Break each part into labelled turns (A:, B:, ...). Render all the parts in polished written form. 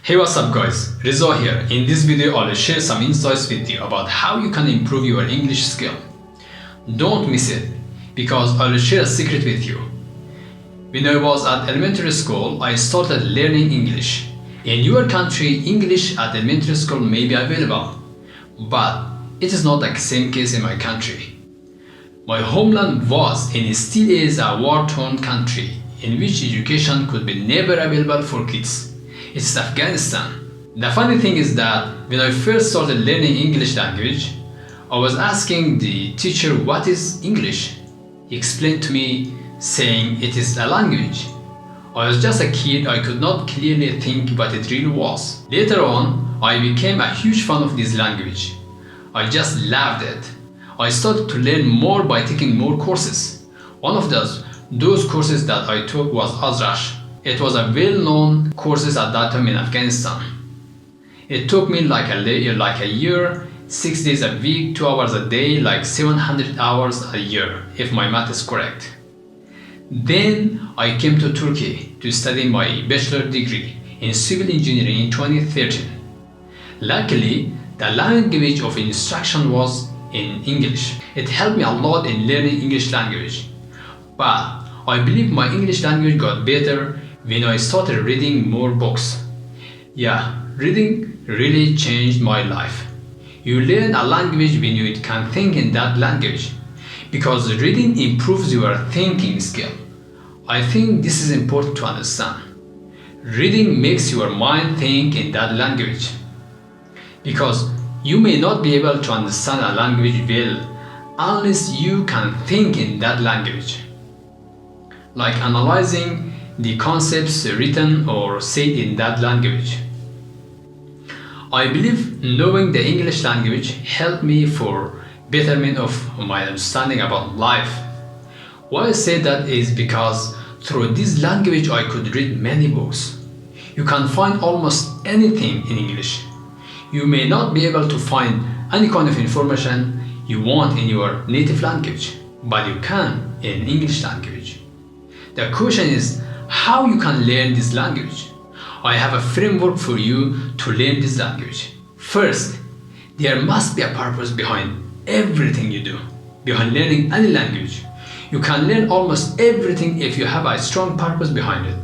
A: Hey, what's up guys, Rizzo here. In this video I'll share some insights with you about how you can improve your English skill. Don't miss it, because I'll share a secret with you. When I was at elementary school, I started learning English. In your country, English at elementary school may be available, but it is not the same case in my country. My homeland was and still is a war-torn country in which education could be never available for kids. It's Afghanistan. The funny thing is that when I first started learning English language, I was asking the teacher what is English. He explained to me saying it is a language. I was just a kid, I could not clearly think what it really was. Later on, I became a huge fan of this language. I just loved it. I started to learn more by taking more courses. One of those courses that I took was Azrash. It was a well-known course at that time in Afghanistan. It took me like a year, 6 days a week, 2 hours a day, like 700 hours a year, if my math is correct. Then I came to Turkey to study my bachelor degree in civil engineering in 2013. Luckily, the language of instruction was in English. It helped me a lot in learning English language. But I believe my English language got better when I started reading more books. Yeah, reading really changed my life. You learn a language when you can think in that language, because reading improves your thinking skill. I think this is important to understand. Reading makes your mind think in that language, because you may not be able to understand a language well unless you can think in that language, like analyzing the concepts written or said in that language. I believe knowing the English language helped me for betterment of my understanding about life. Why I say that is because through this language I could read many books. You can find almost anything in English. You may not be able to find any kind of information you want in your native language, but you can in English language. The question is how you can learn this language. I have a framework for you to learn this language. First, there must be a purpose behind everything you do. Behind learning any language, you can learn almost everything if you have a strong purpose behind it.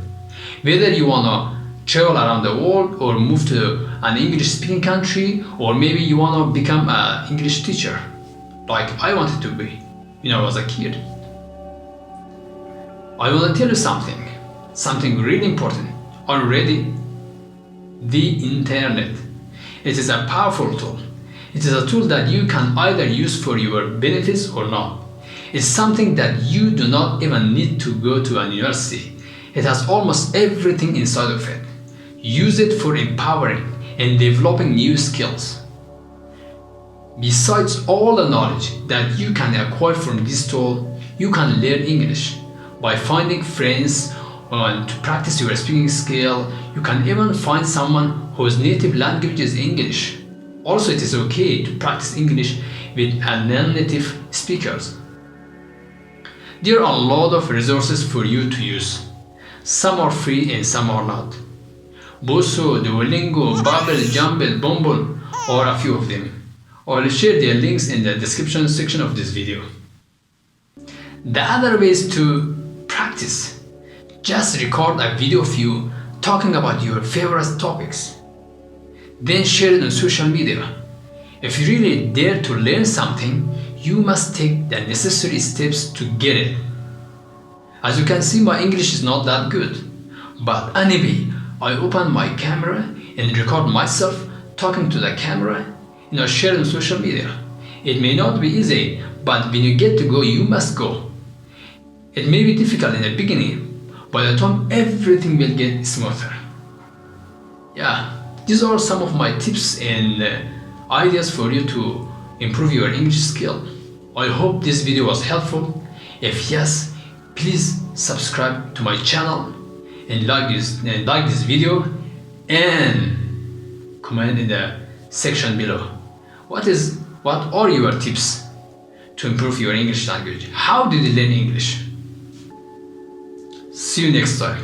A: Whether you want to travel around the world or move to an English-speaking country, or maybe you want to become an English teacher, like I wanted to be when I was a kid. I want to tell you something really important. Are you ready? The internet. It is a powerful tool. It is a tool that you can either use for your benefits or not. It's something that you do not even need to go to a university. It has almost everything inside of it. Use it for empowering and developing new skills. Besides all the knowledge that you can acquire from this tool, you can learn English by finding friends and to practice your speaking skill. You can even find someone whose native language is English. Also, it is okay to practice English with non-native speakers. There are a lot of resources for you to use. Some are free and some are not. Boso, Duolingo, Babbel, Jumble, Bumble are a few of them. I will share their links in the description section of this video. The other way is to practice. Just record a video of you talking about your favorite topics. Then share it on social media. If you really dare to learn something, you must take the necessary steps to get it. As you can see, my English is not that good. But anyway, I open my camera and record myself talking to the camera and I share it on social media. It may not be easy, but when you get to go, you must go. It may be difficult in the beginning. By the time everything will get smoother. Yeah, these are some of my tips and ideas for you to improve your English skill. I hope this video was helpful. If yes, please subscribe to my channel and like this video and comment in the section below. What are your tips to improve your English language? How did you learn English? See you next time.